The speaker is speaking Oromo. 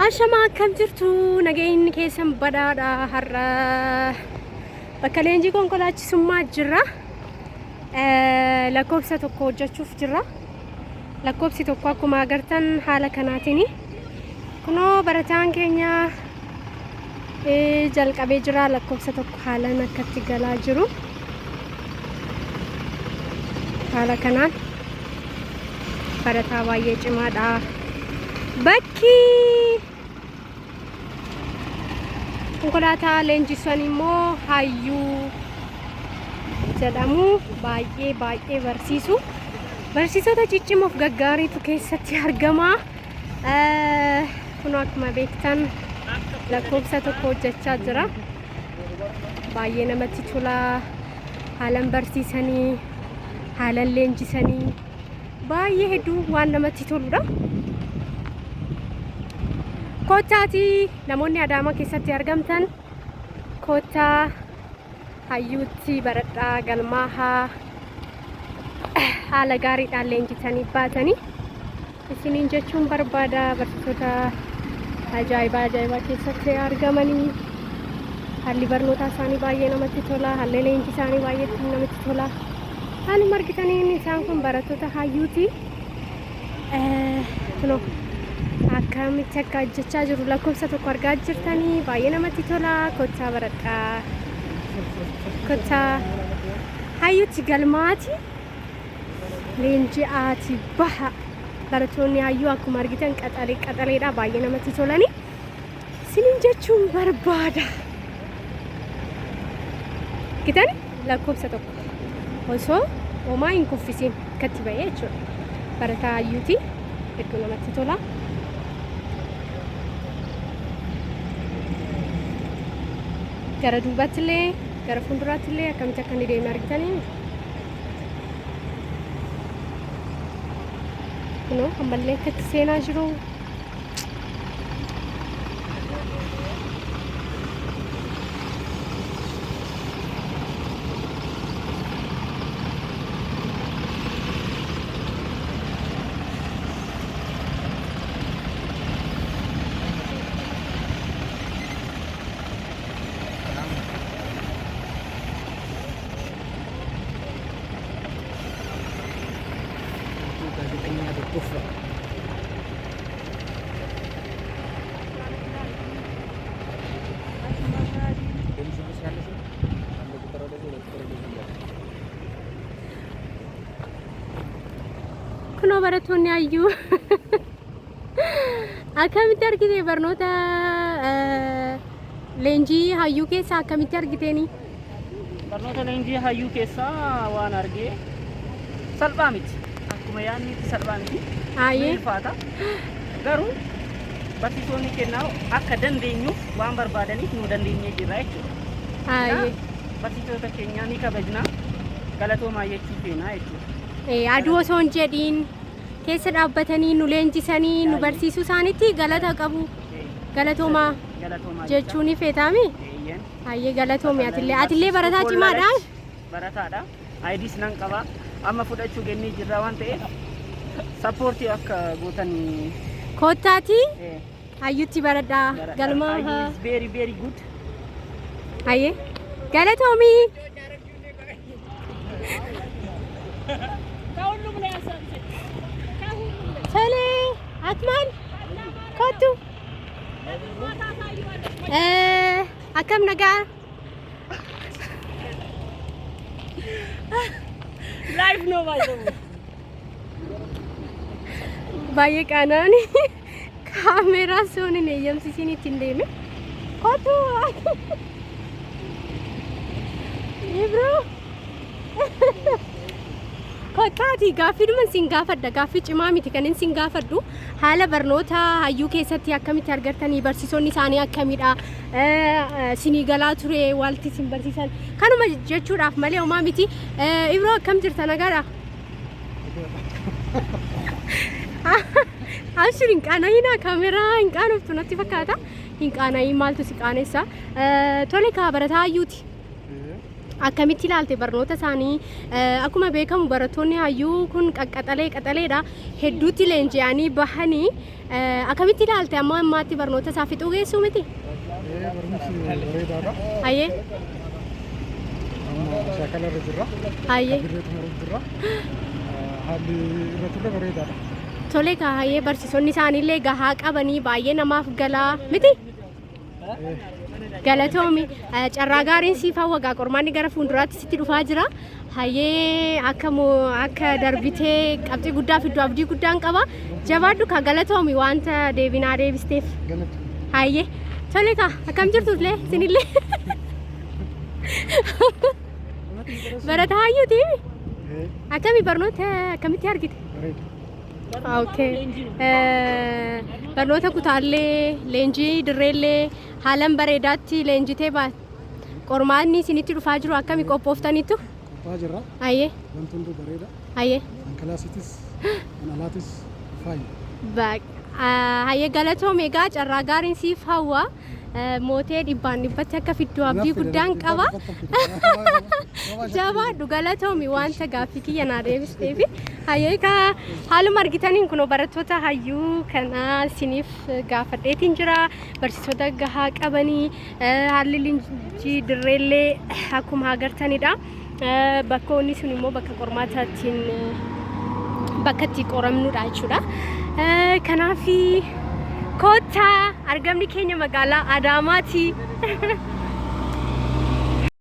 Ashama akkam jirtu nageenyi keessan badhaadha har'a bakka leenjii konkolaachisummaa jirra. Lakkoofsa tokko hojjechuuf jirra. Lakkoofsi tokko akkuma agartan haala kanaatiin kunoo barataan keenya jalqabee jira. Lakkoofsa tokko haalaan akkatti galaa jiru. Haala kanaan barataa baay'ee cimaadha. Bakki konkolaataa leenjisuun immoo hayyuu jedhamu baay'ee barsiisu. Barsiisota ciccimoof gaggaariitu keessatti argama. Kun akkuma beektan lakkoofsa tokko hojjechaa jira. Baay'ee namatti tola. Haalan barsiisanii, haalan leenjisanii baay'ee hedduu waan namatti toludha. Kottaati namoonni Adaamaa keessatti argamtan kottaa hayyuutti baradhaa galmaahaa haala gaariidhaan leenjitanii baatanii isiniin jechuun barbaada. Barsiisota ajaa'ibaa keessatti argamanii haalli barnootaa isaanii baay'ee namatti tola. Haalli leenjii isaanii baay'ee namatti tola. Haalli margitaniin isaan kun barattoota hayyuuti. Akkamitti akka hojjechaa jiru lakkoofsa tokko argaa jirtanii baay'ee namatti tola. Kottaa baradhaa kottaa hayyuutti galmaati leenji'aati baha. Barattoonni hayyuu akkuma argitan qaxaleedha baay'ee namatti tolani isiniin jechuun barbaada. Gitani lakkoofsa tokko osoo homaa hin kuffisiin akkatti ba'ee jechuudha. Barataa hayyuuti hedduu namatti tola. Gara duubaattillee gara fuulduraattillee akkamitti akka inni deemee argitanii kunoo ammallee akkatti seenaa jiru. Kunoo barattoonni hayyuu akkamitti argite barnoota leenjii hayyuu keessaa akkamitti argiteni? Barnoota leenjii hayyuu keessaa waan argee salphaa miti. Akkuma yaadni salphaa miti. Ulfaata. Garuu barsiisonni kennaa akka dandeenyuuf waan barbaadaniif nu dandeenyee jirra jechuudha. Barsiisota keenya ni kabajna. Galatoomaa jechuu feena jechuudha. Aduu osoo hin jedhiin keessa dhaabbatanii nu leenjisanii nu barsiisuu isaaniitti galata qabu. Galatoomaa jechuun feetaami. Hayyee galatoomi atillee barataa cimaadha. Barataadha. Ayidiis nan qaba. Amma fudhachuu gennee jirra waan ta'eef sappoortii akka gootanii kottaati hayyuutti baradhaa galmaa very good. Hayyee galatoomi. Tole Akmal kottu akkam nagaa Live no baay'ee qaanaani kaameeraa sooniin eeyyamsiisiin ittiin deeme kottu Ibro kottaati gaaffiidhuman siin gaafadha. Gaaffii cimaa miti kan siin gaafadhu haala barnoota hayyuu keessatti akkamitti argattanii barsiisonni isaanii akkamidha sinii galaa ture waalti sin barsiisan kanuma jechuudhaaf malee homaa miti. Ibro akkam jirta nagaadha? Ashiin hin qaana'inaa kaameeraa hin qaanoftu natti fakkaata. Hin qaana'in maaltu si qaaneessa? Tole kaa barataa hayyuuti. akkamitti ilaalte barnoota isaanii akkuma beekamu barattoonni hayyuu kun qaxaleedha hedduutti leenji'anii bahanii akkamitti ilaalte amma ammaatti barnoota isaa fixuu geessu miti? Hayyee shakala irra jirra. hayyee Jirra. Haalli irra turre bareedaadha. tole kaa hayyee barsiisonni isaaniillee gahaa qabanii baay'ee namaaf galaa miti? Galatoomi carraa gaariin siif hawwagaa qormaanni gara fuulduraatti sitti dhufaa jira. Hayyee akka darbitee qabxii guddaa fiddu abdii guddaan qaba. Jabaadhu kaa galatoomi wanta deebinaa deebisteef. Hayyee tole kaa akkam jirtullee isinillee barataa hayyuuti akkami barnoota akkamitti argite? Okay. Barnoota kutaallee leenjii dirreellee haalan bareedaatti leenjitee baat qormaanni isinitti dhufaa jiru akkami qophooftaniittu? Qophaa'a jirra. Hayyee Wanti hundi bareeda. hayyee Kalaasitis alaatis faayi. hayyee galatoome egaa carraa gaariin siif hawwa mootee dhibbaan dhibbatti akka fiddu abdii guddaan qaba. Jabaadhu galatoomi wanta gaaffii kiyya naa deebisteef. Hayyee kaa haaluma argitaniin kun barattoota hayyuu kana isiniif gaafadheetiin jira. Barsiisota gahaa qabanii haalli leenjii dirreellee akkuma agartanidha. Bakkoonni sun immoo bakka qormaataatiin bakka itti qoramnudha jechuudha. Kanaaf kottaa argamni keenya magaalaa Adaamaati.